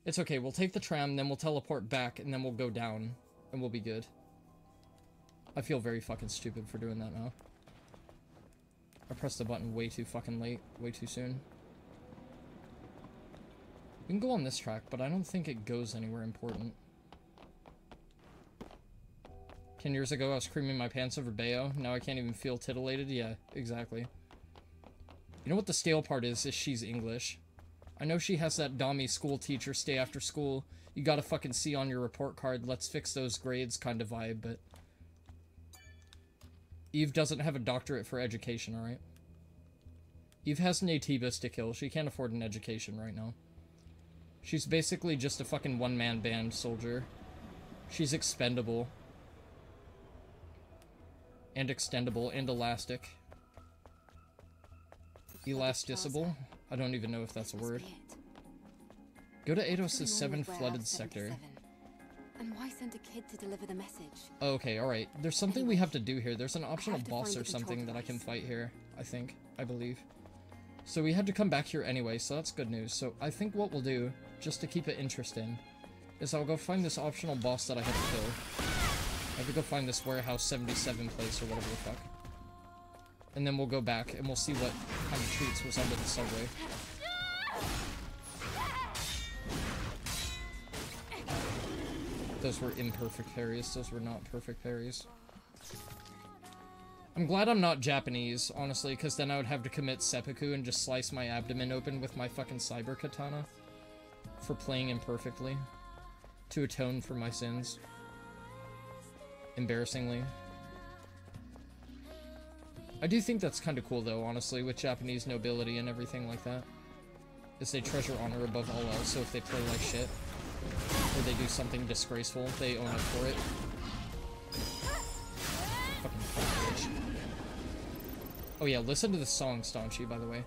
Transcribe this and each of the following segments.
It's okay, we'll take the tram, then we'll teleport back, and then we'll go down, and we'll be good. I feel very fucking stupid for doing that now. I pressed the button way too fucking late, way too soon. We can go on this track, but I don't think it goes anywhere important. 10 years ago, I was creaming my pants over Bayo. Now I can't even feel titillated. Yeah, exactly. You know what the stale part is she's English. I know she has that dommy school teacher stay after school. You gotta fucking see on your report card, let's fix those grades kind of vibe, but... Eve doesn't have a doctorate for education, alright? Eve has Naytibas to kill. She can't afford an education right now. She's basically just a fucking one-man band soldier. She's expendable. And extendable and elastic. Elasticable? I don't even know if that's a word. Go to Eidos' 7 flooded sector. And why send a kid to deliver the message? Oh, okay, alright. There's something we have to do here. There's an optional boss or something that I can fight here. I think. I believe. So we had to come back here anyway, so that's good news. So I think what we'll do, just to keep it interesting, is I'll go find this optional boss that I have to kill. I have to go find this warehouse 77 place or whatever the fuck. And then we'll go back and we'll see what kind of treats was under the subway. Those were imperfect parries. Those were not perfect parries. I'm glad I'm not Japanese, honestly, because then I would have to commit seppuku and just slice my abdomen open with my fucking cyber katana for playing imperfectly to atone for my sins. Embarrassingly. I do think that's kind of cool, though, honestly, with Japanese nobility and everything like that. Is they treasure honor above all else, so if they play like shit, or they do something disgraceful, they own up for it. Fucking bitch. Oh yeah, listen to the song, Staunchy, by the way.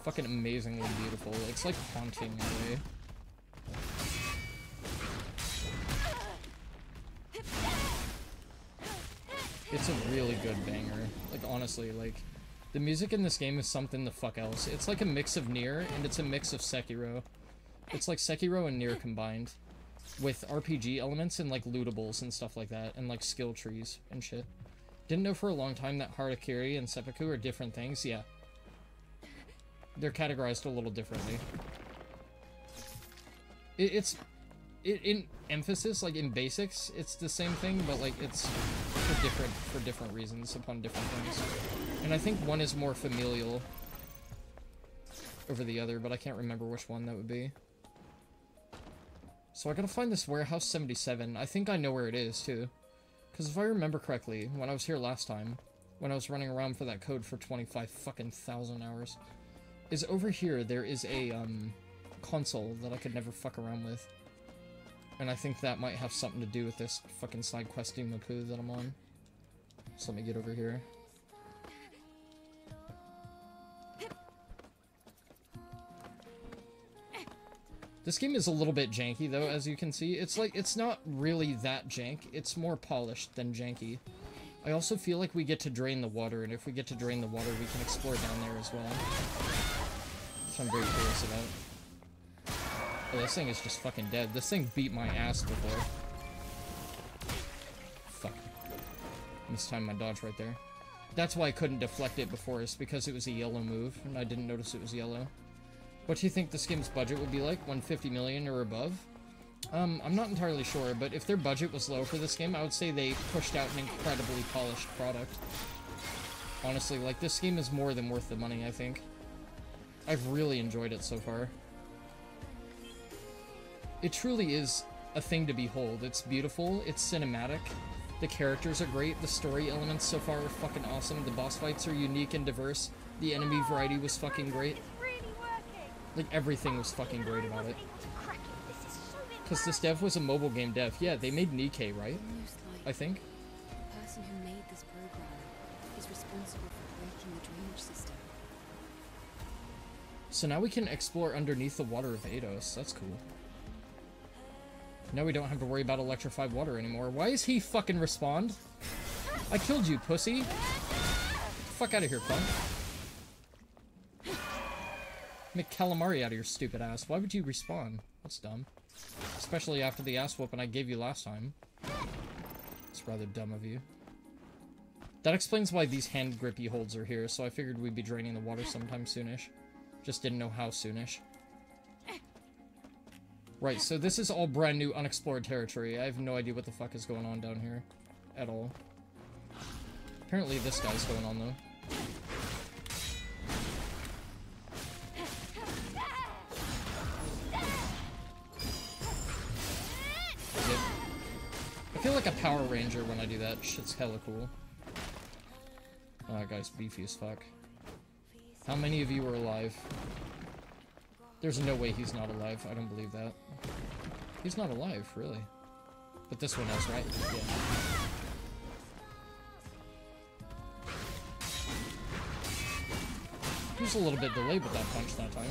Fucking amazingly beautiful. It's like haunting in a way. It's a really good banger. Like, honestly, like, the music in this game is something the fuck else. It's like a mix of Nier, and it's a mix of Sekiro. It's like Sekiro and Nier combined. With RPG elements and, like, lootables and stuff like that, and, like, skill trees and shit. Didn't know for a long time that Harakiri and Seppuku are different things? Yeah. They're categorized a little differently. In emphasis, like in basics, it's the same thing, but like it's for different reasons upon different things. And I think one is more familial over the other, but I can't remember which one that would be. So I gotta find this warehouse 77. I think I know where it is too, because if I remember correctly, when I was here last time, when I was running around for that code for 25 fucking thousand hours, is over here there is a console that I could never fuck around with. And I think that might have something to do with this fucking side questing Mapu that I'm on. So let me get over here. This game is a little bit janky though, as you can see. It's like, it's not really that jank. It's more polished than janky. I also feel like we get to drain the water, and if we get to drain the water, we can explore down there as well. Which I'm very curious about. Oh, this thing is just fucking dead. This thing beat my ass before. Fuck. Mistimed my dodge right there. That's why I couldn't deflect it before, is because it was a yellow move, and I didn't notice it was yellow. What do you think this game's budget would be like? 150 million or above? I'm not entirely sure, but if their budget was low for this game, I would say they pushed out an incredibly polished product. Honestly, like, this game is more than worth the money, I think. I've really enjoyed it so far. It truly is a thing to behold. It's beautiful, it's cinematic, the characters are great, the story elements so far are fucking awesome, the boss fights are unique and diverse, the enemy variety was fucking great. Like, everything was fucking great about it. Because this dev was a mobile game dev. Yeah, they made Nikkei, right? I think. The person who made this program is responsible for breaking the drainage system. So now we can explore underneath the water of Eidos. That's cool. Now we don't have to worry about electrified water anymore. Why is he fucking respond? I killed you, pussy. Get the fuck out of here, punk. Make calamari out of your stupid ass. Why would you respawn? That's dumb. Especially after the ass whooping I gave you last time. It's rather dumb of you. That explains why these hand grippy holds are here, so I figured we'd be draining the water sometime soonish. Just didn't know how soonish. Right, so this is all brand new unexplored territory. I have no idea what the fuck is going on down here. At all. Apparently this guy's going on, though. I feel like a Power Ranger when I do that. Shit's hella cool. Oh, that guy's beefy as fuck. How many of you are alive? There's no way he's not alive. I don't believe that. He's not alive, really. But this one is, right? Yeah. He was a little bit delayed with that punch that time.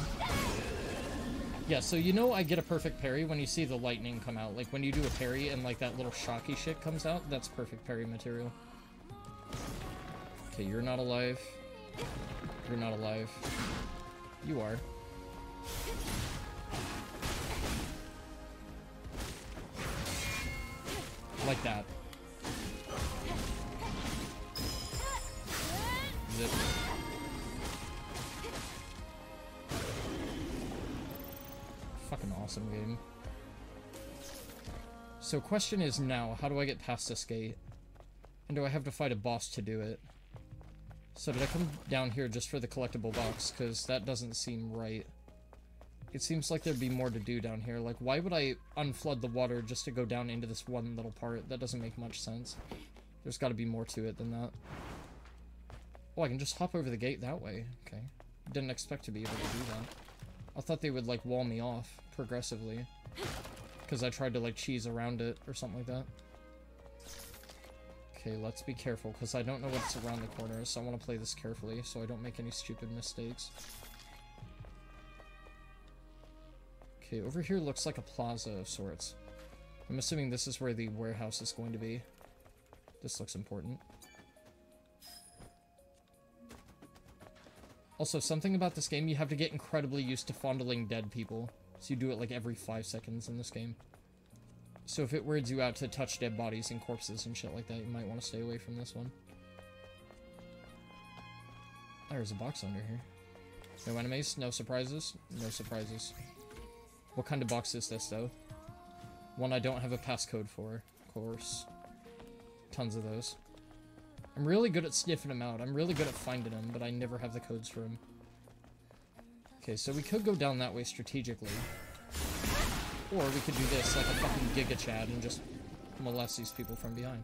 Yeah, so you know I get a perfect parry when you see the lightning come out. Like, when you do a parry and, like, that little shocky shit comes out, that's perfect parry material. Okay, you're not alive. You're not alive. You are. Like that. Zip. Fucking awesome game. So question is now, how do I get past this gate? And do I have to fight a boss to do it? So did I come down here just for the collectible box? Because that doesn't seem right. It seems like there'd be more to do down here. Like, why would I unflood the water just to go down into this one little part? That doesn't make much sense. There's got to be more to it than that. Oh, I can just hop over the gate that way. Okay. Didn't expect to be able to do that. I thought they would, like, wall me off progressively. Because I tried to, like, cheese around it or something like that. Okay, let's be careful, because I don't know what's around the corners, so I want to play this carefully so I don't make any stupid mistakes. Okay, over here looks like a plaza of sorts. I'm assuming this is where the warehouse is going to be. This looks important. Also, something about this game, you have to get incredibly used to fondling dead people. So you do it like every 5 seconds in this game. So if it weirds you out to touch dead bodies and corpses and shit like that, you might want to stay away from this one. There's a box under here. No enemies, no surprises, no surprises. What kind of box is this, though? One I don't have a passcode for, of course. Tons of those. I'm really good at sniffing them out. I'm really good at finding them, but I never have the codes for them. Okay, so we could go down that way strategically. Or we could do this like a fucking Giga Chad and just molest these people from behind.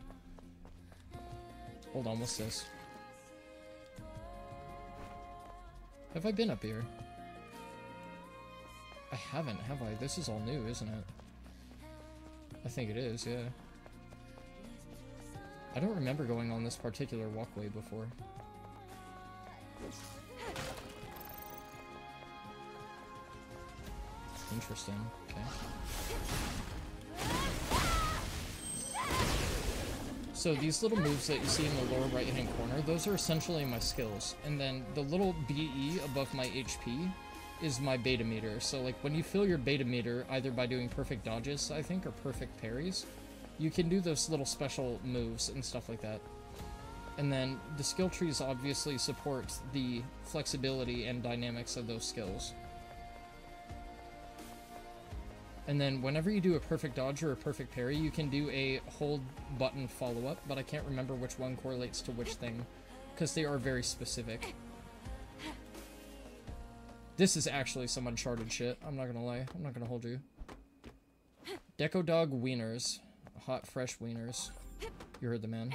Hold on, what's this? Have I been up here? I haven't, have I? This is all new, isn't it? I think it is, yeah. I don't remember going on this particular walkway before. Interesting, okay. So these little moves that you see in the lower right hand corner, those are essentially my skills. And then the little BE above my HP is my beta meter. So like when you fill your beta meter, either by doing perfect dodges, I think, or perfect parries, you can do those little special moves and stuff like that. And then the skill trees obviously support the flexibility and dynamics of those skills. And then whenever you do a perfect dodge or a perfect parry, you can do a hold button follow-up, but I can't remember which one correlates to which thing, because they are very specific. This is actually some Uncharted shit, I'm not gonna lie. I'm not gonna hold you. Deco Dog Wieners. Hot, fresh wieners. You heard the man.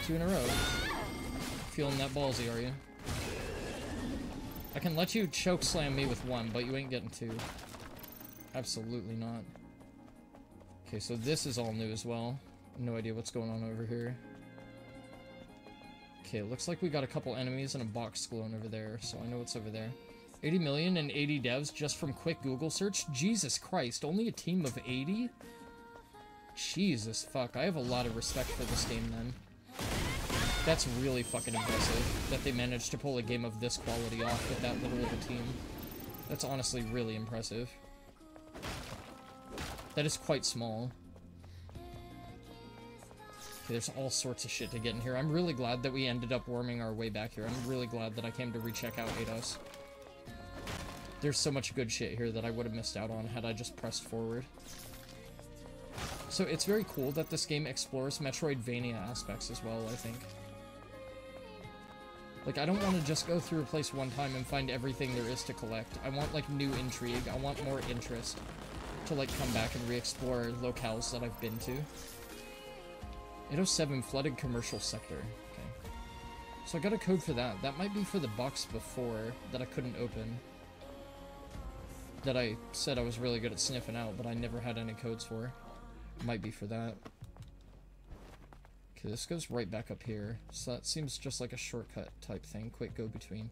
Two in a row. Feeling that ballsy, are you? I can let you choke slam me with one, but you ain't getting two. Absolutely not. Okay, so this is all new as well. No idea what's going on over here. Okay, it looks like we got a couple enemies and a box glowing over there, so I know what's over there. 80 million and 80 devs just from quick Google search? Jesus Christ, only a team of 80? Jesus fuck, I have a lot of respect for this game then. That's really fucking impressive that they managed to pull a game of this quality off with that little of a team. That's honestly really impressive. That is quite small. Okay, there's all sorts of shit to get in here. I'm really glad that we ended up worming our way back here. I'm really glad that I came to recheck out Eidos. There's so much good shit here that I would have missed out on had I just pressed forward. So it's very cool that this game explores Metroidvania aspects as well, I think. Like, I don't want to just go through a place one time and find everything there is to collect. I want, like, new intrigue. I want more interest to, like, come back and re-explore locales that I've been to. 807 Flooded Commercial Sector. Okay. So I got a code for that. That might be for the box before that I couldn't open. That I said I was really good at sniffing out, but I never had any codes for. Might be for that. Okay, this goes right back up here. So that seems just like a shortcut type thing. Quick go between.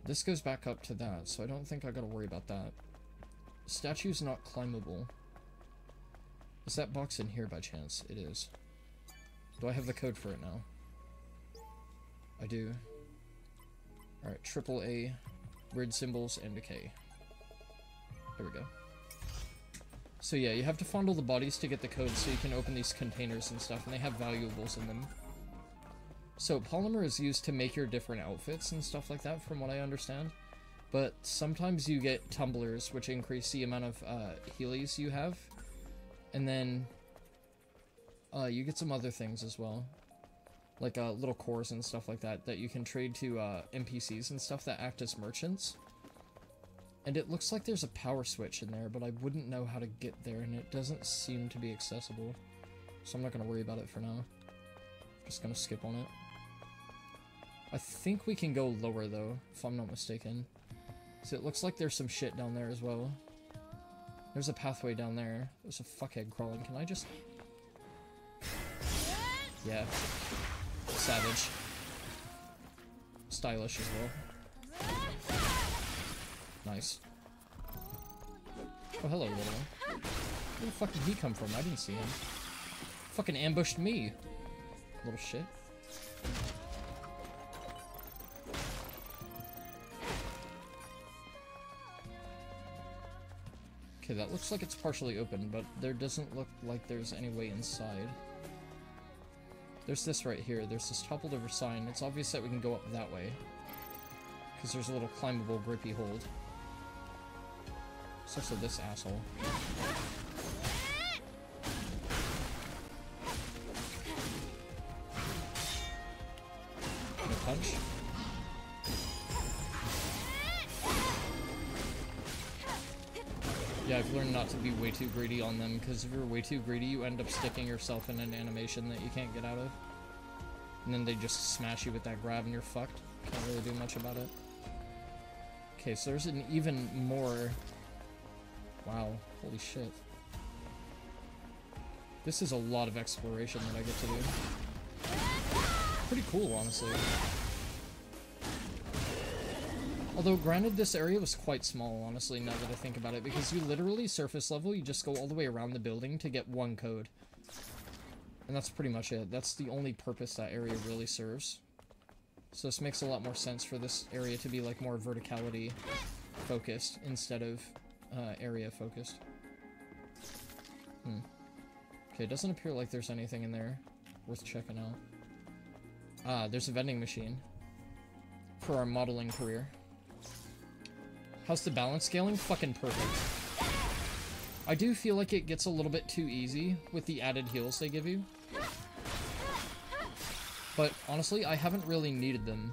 This goes back up to that, so I don't think I gotta worry about that. Statue's not climbable. Is that box in here by chance? It is. Do I have the code for it now? I do. Alright, AAA, weird symbols, and a K. There we go. So yeah, you have to fondle the bodies to get the code so you can open these containers and stuff, and they have valuables in them. So polymer is used to make your different outfits and stuff like that, from what I understand. But sometimes you get tumblers, which increase the amount of healies you have. And then you get some other things as well. Like little cores and stuff like that, that you can trade to NPCs and stuff that act as merchants. And it looks like there's a power switch in there, but I wouldn't know how to get there, and it doesn't seem to be accessible. So I'm not going to worry about it for now. Just going to skip on it. I think we can go lower, though, if I'm not mistaken. So it looks like there's some shit down there as well. There's a pathway down there. There's a fuckhead crawling. Can I just... Yeah. Savage. Stylish as well. Nice. Oh, hello, little one. Where the fuck did he come from? I didn't see him. Fucking ambushed me. Little shit. Okay, that looks like it's partially open, but there doesn't look like there's any way inside. There's this right here. There's this toppled over sign. It's obvious that we can go up that way. Because there's a little climbable grippy hold. It's also this asshole. No punch. Yeah, I've learned not to be way too greedy on them, because if you're way too greedy, you end up sticking yourself in an animation that you can't get out of. And then they just smash you with that grab and you're fucked. Can't really do much about it. Okay, so there's an even more... Wow, holy shit. This is a lot of exploration that I get to do. Pretty cool, honestly. Although, granted, this area was quite small, honestly, now that I think about it, because you literally, surface level, you just go all the way around the building to get one code. And that's pretty much it. That's the only purpose that area really serves. So this makes a lot more sense for this area to be, like, more verticality focused instead of area focused. Okay, it doesn't appear like there's anything in there worth checking out. Ah, there's a vending machine for our modeling career. How's the balance scaling? Fucking perfect. I do feel like it gets a little bit too easy with the added heals they give you. But honestly, I haven't really needed them.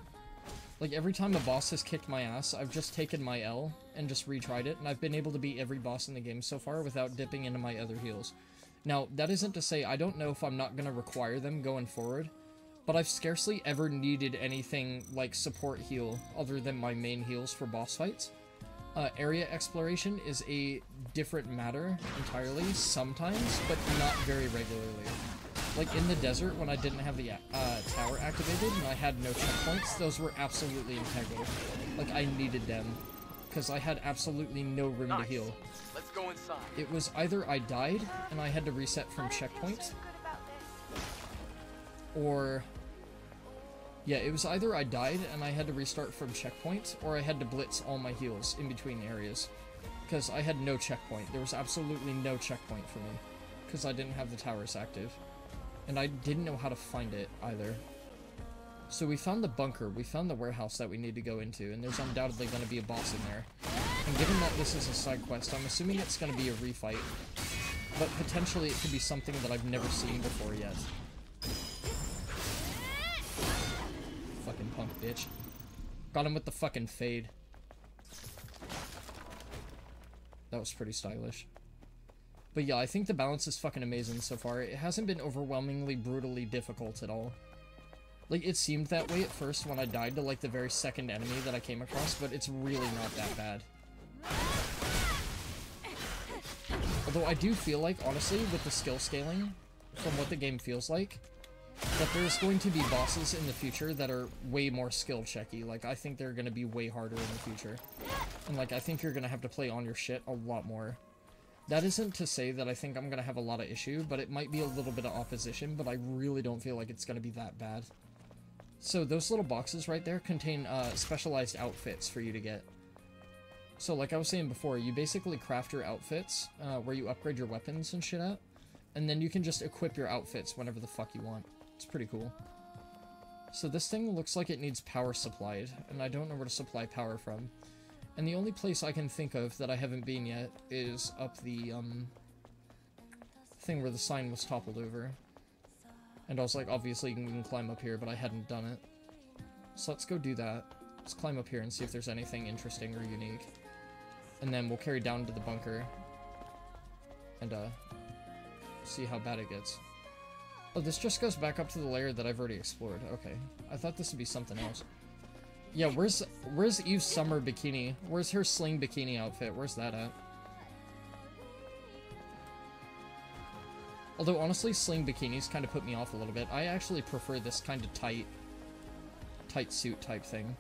Like, every time a boss has kicked my ass, I've just taken my L and just retried it, and I've been able to beat every boss in the game so far without dipping into my other heals. Now, that isn't to say I don't know if I'm not going to require them going forward, but I've scarcely ever needed anything like support heal other than my main heals for boss fights. Area exploration is a different matter entirely, sometimes, but not very regularly. Like, in the desert, when I didn't have the tower activated and I had no checkpoints, those were absolutely integral. Like, I needed them, because I had absolutely no room to heal. Let's go inside. It was either I died and I had to reset from checkpoint, or... Yeah, it was either I died and I had to restart from checkpoint, or I had to blitz all my heals in between areas. Because I had no checkpoint. There was absolutely no checkpoint for me, because I didn't have the towers active. And I didn't know how to find it, either. So we found the bunker, we found the warehouse that we need to go into, and there's undoubtedly going to be a boss in there. And given that this is a side quest, I'm assuming it's going to be a refight. But potentially it could be something that I've never seen before yet. Fucking punk bitch. Got him with the fucking fade. That was pretty stylish. But yeah, I think the balance is fucking amazing so far. It hasn't been overwhelmingly brutally difficult at all. Like, it seemed that way at first when I died to, like, the very second enemy that I came across, but it's really not that bad. Although I do feel like, honestly, with the skill scaling, from what the game feels like, that there's going to be bosses in the future that are way more skill checky. Like, I think they're going to be way harder in the future. And, like, I think you're going to have to play on your shit a lot more. That isn't to say that I think I'm going to have a lot of issue, but it might be a little bit of opposition, but I really don't feel like it's going to be that bad. So those little boxes right there contain specialized outfits for you to get. So like I was saying before, you basically craft your outfits where you upgrade your weapons and shit at, and then you can just equip your outfits whenever the fuck you want. It's pretty cool. So this thing looks like it needs power supplied, and I don't know where to supply power from. And the only place I can think of that I haven't been yet is up the, thing where the sign was toppled over. And I was like, obviously you can climb up here, but I hadn't done it. So let's go do that. Let's climb up here and see if there's anything interesting or unique. And then we'll carry down to the bunker. And, see how bad it gets. Oh, this just goes back up to the layer that I've already explored. Okay. I thought this would be something else. Yeah, where's Eve's summer bikini? Where's her sling bikini outfit? Where's that at? Although, honestly, sling bikinis kind of put me off a little bit. I actually prefer this kind of tight suit type thing.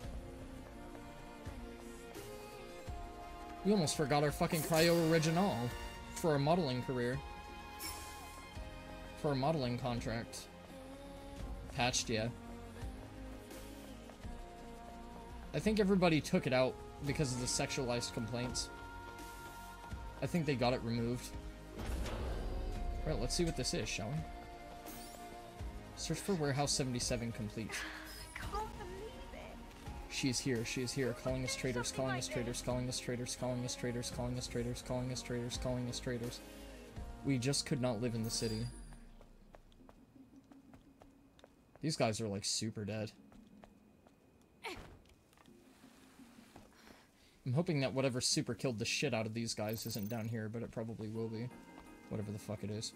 We almost forgot our fucking cryo original for our modeling career. For a modeling contract. Patched, yeah. I think everybody took it out because of the sexualized complaints. I think they got it removed. Alright, let's see what this is, shall we? Search for Warehouse 77 complete. I can't believe it. She is here, calling us traitors, calling us traitors, calling us traitors, calling us traitors, calling us traitors, calling us traitors, calling us traitors. We just could not live in the city. These guys are like super dead. I'm hoping that whatever super killed the shit out of these guys isn't down here, but it probably will be. Whatever the fuck it is.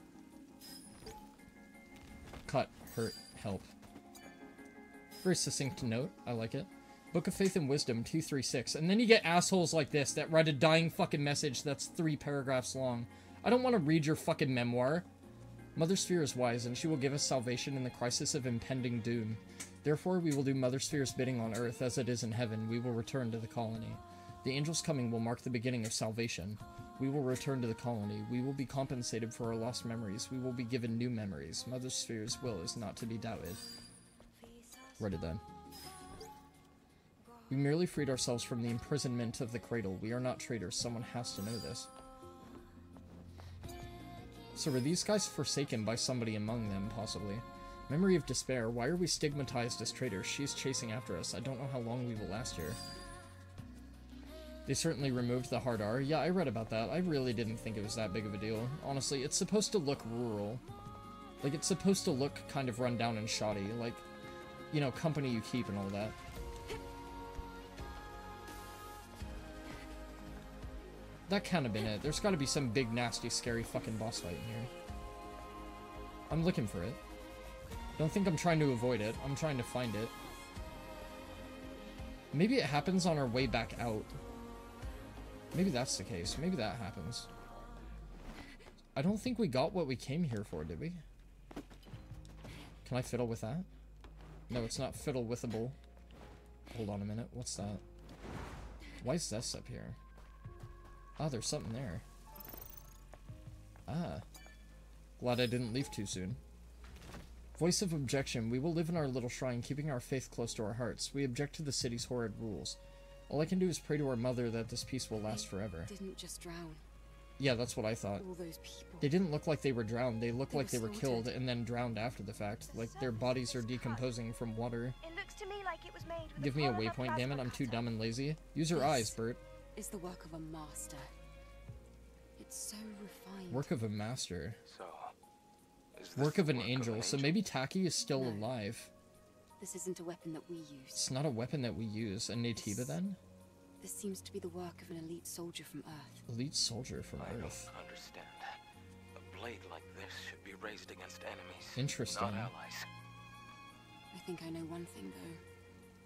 Cut, hurt, help. Very succinct note. I like it. Book of Faith and Wisdom 236. And then you get assholes like this that write a dying fucking message that's 3 paragraphs long. I don't want to read your fucking memoir. Mother Sphere is wise, and she will give us salvation in the crisis of impending doom. Therefore, we will do Mother Sphere's bidding on earth as it is in heaven. We will return to the colony. The angel's coming will mark the beginning of salvation. We will return to the colony. We will be compensated for our lost memories. We will be given new memories. Mother Sphere's will is not to be doubted. Write it down. We merely freed ourselves from the imprisonment of the cradle. We are not traitors. Someone has to know this. So were these guys forsaken by somebody among them, possibly? Memory of despair. Why are we stigmatized as traitors? She's chasing after us. I don't know how long we will last here. They certainly removed the hard R. Yeah, I read about that. I really didn't think it was that big of a deal. Honestly, it's supposed to look rural. Like, it's supposed to look kind of run down and shoddy. Like, you know, company you keep and all that. That can't have been it. There's gotta be some big, nasty, scary fucking boss fight in here. I'm looking for it. Don't think I'm trying to avoid it. I'm trying to find it. Maybe it happens on our way back out. Maybe that's the case. Maybe that happens. I don't think we got what we came here for, did we? Can I fiddle with that? No, it's not fiddle-withable. Hold on a minute. What's that? Why is this up here? Ah, there's something there. Ah. Glad I didn't leave too soon. Voice of objection. We will live in our little shrine, keeping our faith close to our hearts. We object to the city's horrid rules. All I can do is pray to our mother that this peace will last forever. Didn't just drown. Yeah, that's what I thought. All those people. They didn't look like they were drowned. They looked like they were killed slaughtered. and then drowned after the fact. Like their bodies are decomposing from water. It looks to me like it was made with Give a me a Polar waypoint, damn it. I'm too cutter. dumb and lazy. Use your eyes, Bert. Is the work of a master. It's so refined. Work of a master. So, is this Work the of an angel. So maybe Taki is still No. alive. This isn't a weapon that we use. It's not a weapon that we use. And Naytiba then? This seems to be the work of an elite soldier from Earth. Elite soldier from I Earth. don't understand. A blade like this should be raised against enemies, Interesting. not allies. I think I know one thing, though.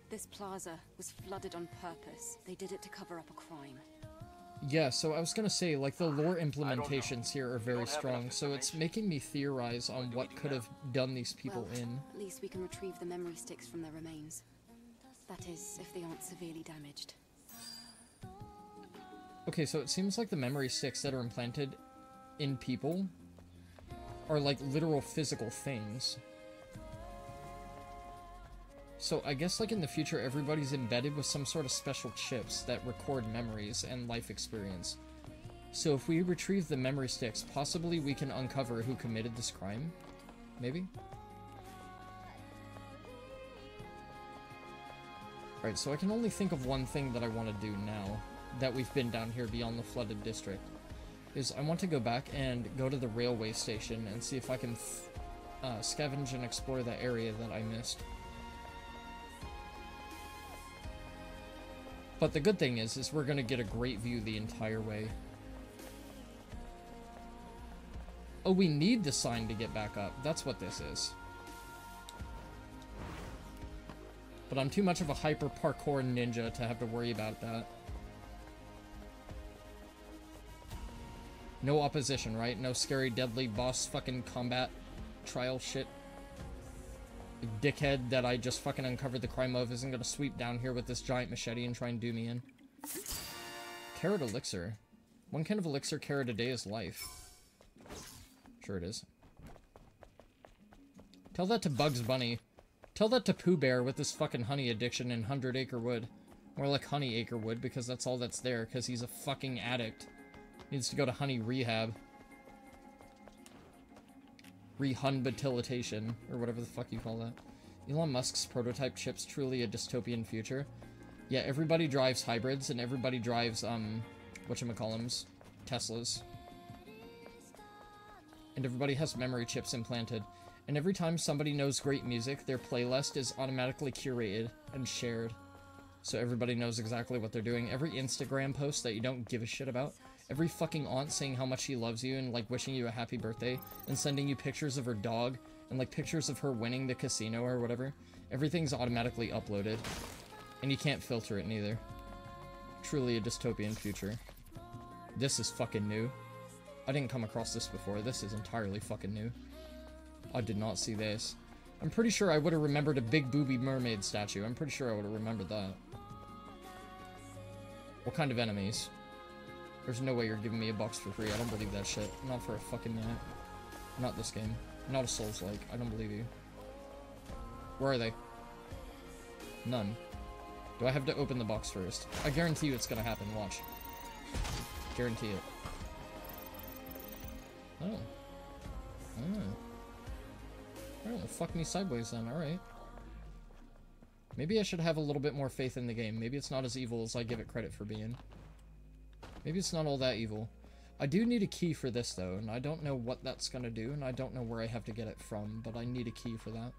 This plaza was flooded on purpose. They did it to cover up a crime. Yeah, so I was gonna say, like, the lore I don't implementations here are very don't have strong, enough so it's information. making me theorize on What do what we do could now? have done these people Well, in. At least we can retrieve the memory sticks from their remains. That is, if they aren't severely damaged. Okay, so it seems like the memory sticks that are implanted in people are like literal physical things. So I guess like in the future everybody's embedded with some sort of special chips that record memories and life experience. So if we retrieve the memory sticks, possibly we can uncover who committed this crime? Maybe? Alright, so I can only think of one thing that I want to do now that we've been down here beyond the flooded district. Is I want to go back and go to the railway station and see if I can scavenge and explore that area that I missed. But the good thing is we're gonna get a great view the entire way. Oh, we need the sign to get back up. That's what this is. But I'm too much of a hyper parkour ninja to have to worry about that. No opposition, right? No scary, deadly boss fucking combat trial shit. The dickhead that I just fucking uncovered the crime of isn't gonna sweep down here with this giant machete and try and do me in. Carrot elixir. 1 can of elixir carrot a day is life. Sure it is. Tell that to Bugs Bunny. Tell that to Pooh Bear with his fucking honey addiction in 100 Acre Wood. More like Honey Acre Wood, because that's all that's there, because he's a fucking addict. Needs to go to honey rehab. Rehunbitilitation, or whatever the fuck you call that. Elon Musk's prototype chip's truly a dystopian future. Yeah, everybody drives hybrids, and everybody drives, whatchamacallums, Teslas. And everybody has memory chips implanted. And every time somebody knows great music, their playlist is automatically curated and shared. So everybody knows exactly what they're doing. Every Instagram post that you don't give a shit about. Every fucking aunt saying how much she loves you and, like, wishing you a happy birthday. And sending you pictures of her dog. And, like, pictures of her winning the casino or whatever. Everything's automatically uploaded. And you can't filter it neither. Truly a dystopian future. This is fucking new. I didn't come across this before. This is entirely fucking new. I did not see this. I'm pretty sure I would have remembered a big booby mermaid statue. I'm pretty sure I would have remembered that. What kind of enemies? There's no way you're giving me a box for free. I don't believe that shit. Not for a fucking minute. Not this game. Not a Souls-like. I don't believe you. Where are they? None. Do I have to open the box first? I guarantee you it's gonna happen. Watch. Guarantee it. Oh. Oh. Oh, fuck me sideways then, alright. Maybe I should have a little bit more faith in the game. Maybe it's not as evil as I give it credit for being. Maybe it's not all that evil. I do need a key for this though, and I don't know what that's gonna do, and I don't know where I have to get it from, but I need a key for that.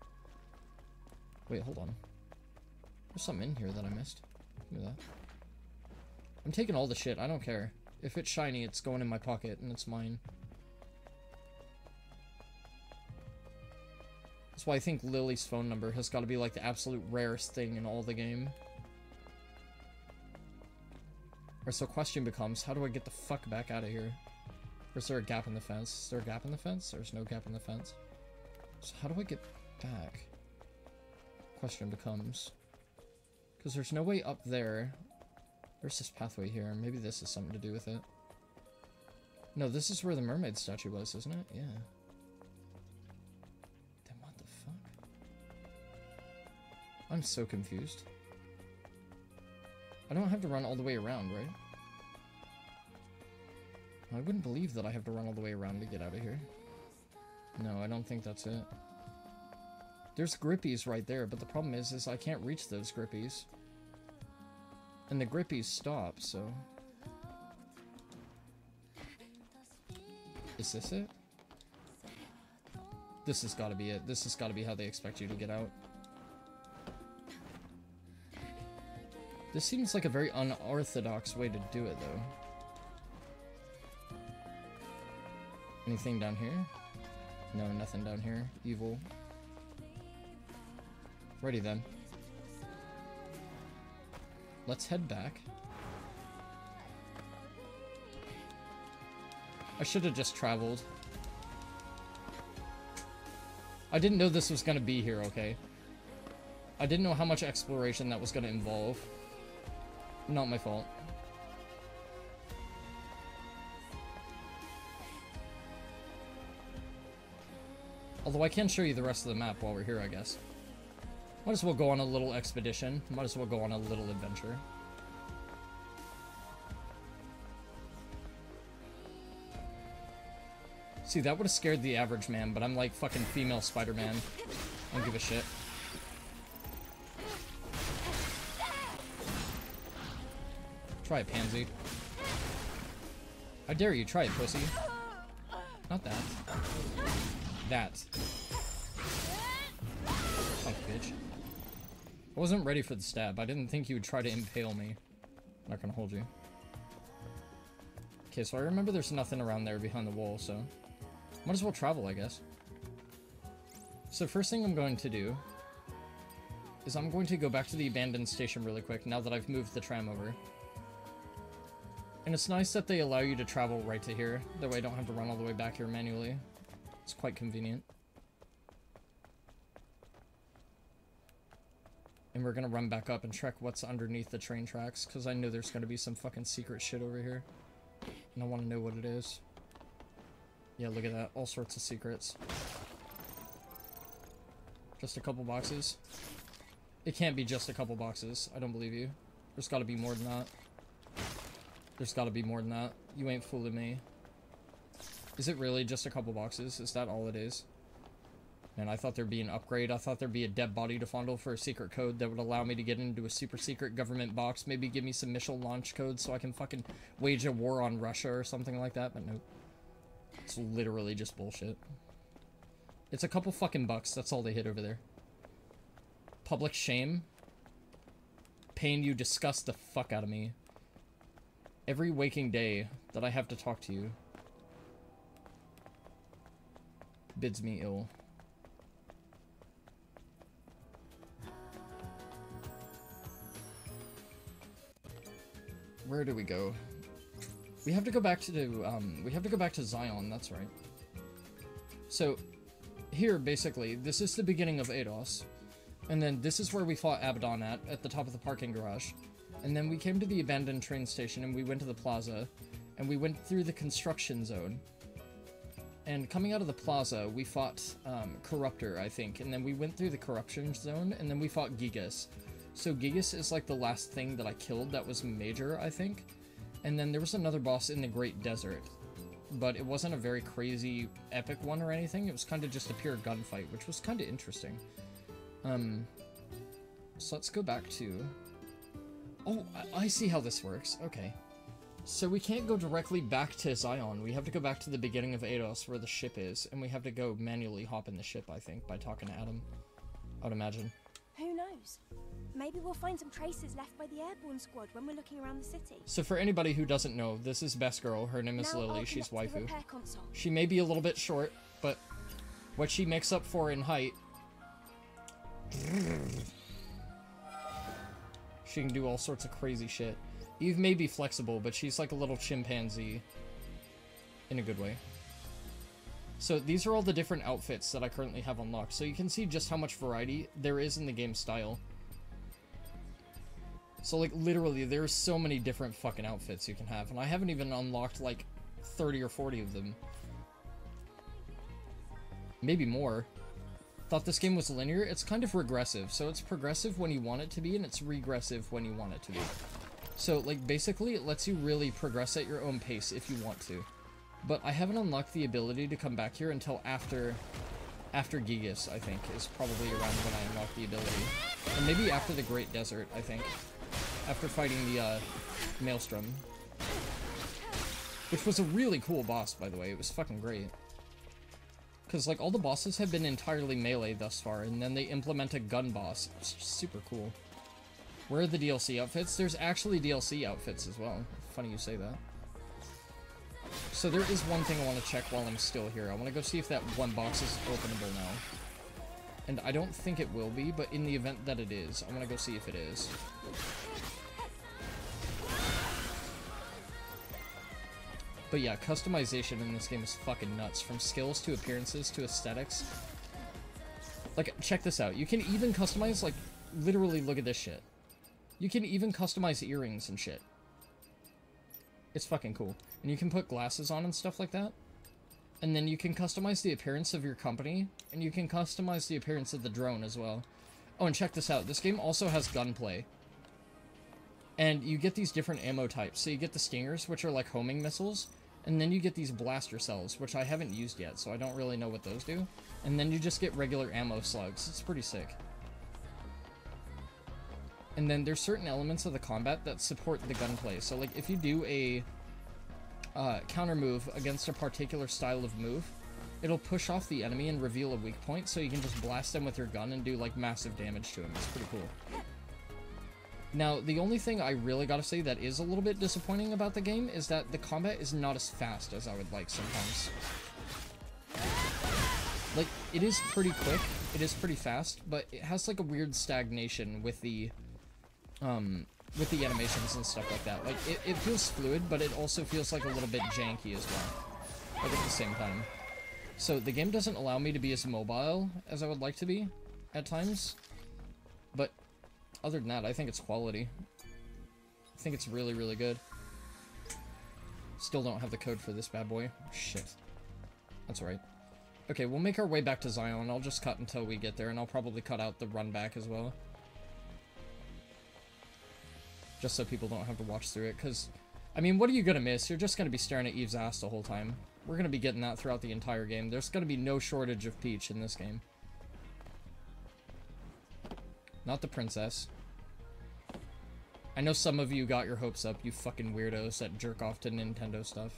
Wait, hold on. There's something in here that I missed. Give me that. I'm taking all the shit, I don't care. If it's shiny, it's going in my pocket, and it's mine. That's why I think Lily's phone number has got to be like the absolute rarest thing in all the game. Or so question becomes, how do I get the fuck back out of here? Or is there a gap in the fence? Is there a gap in the fence? There's no gap in the fence. So how do I get back? Question becomes... Because there's no way up there. There's this pathway here. Maybe this is something to do with it. No, this is where the mermaid statue was, isn't it? Yeah. Then what the fuck? I'm so confused. I don't have to run all the way around, right? I wouldn't believe that I have to run all the way around to get out of here. No, I don't think that's it. There's grippies right there, but the problem is I can't reach those grippies. And the grippies stop, so... Is this it? This has gotta be it. This has gotta be how they expect you to get out. This seems like a very unorthodox way to do it, though. Anything down here? No, nothing down here. Evil. Ready then. Let's head back. I should have just traveled. I didn't know this was gonna be here, okay? I didn't know how much exploration that was gonna involve. Not my fault. Although I can show you the rest of the map while we're here, I guess. Might as well go on a little expedition. Might as well go on a little adventure. See, that would have scared the average man, but I'm like fucking female Spider-Man. I don't give a shit. Try it, pansy. I dare you, try it, pussy. Not that. That. Punk bitch. I wasn't ready for the stab. I didn't think you would try to impale me. I'm not gonna hold you. Okay, so I remember there's nothing around there behind the wall, so... Might as well travel, I guess. So first thing I'm going to do is I'm going to go back to the abandoned station really quick now that I've moved the tram over. And it's nice that they allow you to travel right to here. That way I don't have to run all the way back here manually. It's quite convenient. And we're gonna run back up and check what's underneath the train tracks, because I know there's gonna be some fucking secret shit over here. And I want to know what it is. Yeah, look at that. All sorts of secrets. Just a couple boxes? It can't be just a couple boxes. I don't believe you. There's gotta be more than that. There's gotta be more than that. You ain't fooling me. Is it really just a couple boxes? Is that all it is? Man, I thought there'd be an upgrade. I thought there'd be a dead body to fondle for a secret code that would allow me to get into a super secret government box. Maybe give me some missile launch codes so I can fucking wage a war on Russia or something like that, but nope. It's literally just bullshit. It's a couple fucking bucks. That's all they hit over there. Public shame. Pain, you disgust the fuck out of me. Every waking day that I have to talk to you bids me ill. Where do we go? We have to go back to Zion, that's right. So, here, basically, this is the beginning of Eidos. And then this is where we fought Abaddon at the top of the parking garage. And then we came to the abandoned train station, and we went to the plaza. And we went through the construction zone. And coming out of the plaza, we fought Corruptor, I think. And then we went through the corruption zone, and then we fought Gigas. So Gigas is like the last thing that I killed that was major, I think. And then there was another boss in the Great Desert, but it wasn't a very crazy, epic one or anything. It was kind of just a pure gunfight, which was kind of interesting. So let's go back to... Oh, I see how this works. Okay. So we can't go directly back to Zion. We have to go back to the beginning of Eidos, where the ship is, and we have to go manually hop in the ship, I think, by talking to Adam. I would imagine. Who knows? Maybe we'll find some traces left by the airborne squad when we're looking around the city. So for anybody who doesn't know, this is Best Girl. Her name is Lily. She's waifu. She may be a little bit short, but what she makes up for in height... She can do all sorts of crazy shit. Eve may be flexible, but she's like a little chimpanzee. In a good way. So these are all the different outfits that I currently have unlocked. So you can see just how much variety there is in the game style. So like literally there's so many different fucking outfits you can have. And I haven't even unlocked like 30 or 40 of them. Maybe more. Thought this game was linear. It's kind of regressive. So it's progressive when you want it to be, and it's regressive when you want it to be. So like basically it lets you really progress at your own pace if you want to. But I haven't unlocked the ability to come back here until after Gigas, I think, is probably around when I unlock the ability. And maybe after the Great Desert, I think. After fighting the Maelstrom. Which was a really cool boss, by the way. It was fucking great. Because, like, all the bosses have been entirely melee thus far, and then they implement a gun boss. It's just super cool. Where are the DLC outfits? There's actually DLC outfits as well. Funny you say that. So there is one thing I want to check while I'm still here. I want to go see if that one box is openable now. And I don't think it will be, but in the event that it is, I want to go see if it is. But yeah, customization in this game is fucking nuts. From skills to appearances to aesthetics. Like, check this out. You can even customize, like, literally look at this shit. You can even customize earrings and shit. It's fucking cool. And you can put glasses on and stuff like that. And then you can customize the appearance of your company. And you can customize the appearance of the drone as well. Oh, and check this out. This game also has gunplay. And you get these different ammo types. So you get the Stingers, which are like homing missiles. And then you get these blaster cells, which I haven't used yet, so I don't really know what those do. And then you just get regular ammo slugs. It's pretty sick. And then there's certain elements of the combat that support the gunplay. So like if you do a counter move against a particular style of move, it'll push off the enemy and reveal a weak point, so you can just blast them with your gun and do like massive damage to them. It's pretty cool. Now, the only thing I really gotta say that is a little bit disappointing about the game is that the combat is not as fast as I would like sometimes. Like, it is pretty quick, it is pretty fast, but it has like a weird stagnation with the animations and stuff like that. Like, it feels fluid, but it also feels like a little bit janky as well, like at the same time. So the game doesn't allow me to be as mobile as I would like to be at times, but other than that, I think it's quality. I think it's really, really good. Still don't have the code for this bad boy. Shit. That's right. Okay, we'll make our way back to Zion. I'll just cut until we get there, and I'll probably cut out the run back as well. Just so people don't have to watch through it, because, I mean, what are you gonna miss? You're just gonna be staring at Eve's ass the whole time. We're gonna be getting that throughout the entire game. There's gonna be no shortage of Peach in this game. Not the princess. I know some of you got your hopes up, you fucking weirdos that jerk off to Nintendo stuff.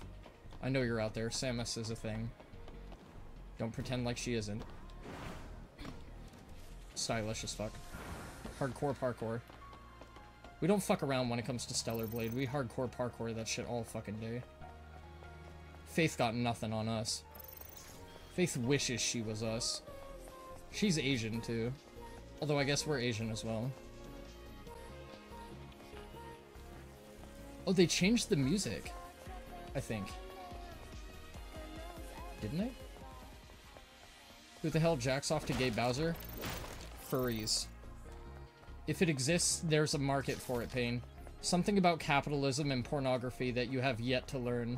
I know you're out there. Samus is a thing. Don't pretend like she isn't. Stylish as fuck. Hardcore parkour. We don't fuck around when it comes to Stellar Blade. We hardcore parkour that shit all fucking day. Faith got nothing on us. Faith wishes she was us. She's Asian too. Although I guess we're Asian as well. Oh, they changed the music, I think. Didn't they? Who the hell jacks off to gay Bowser? Furries. If it exists, there's a market for it, Payne. Something about capitalism and pornography that you have yet to learn.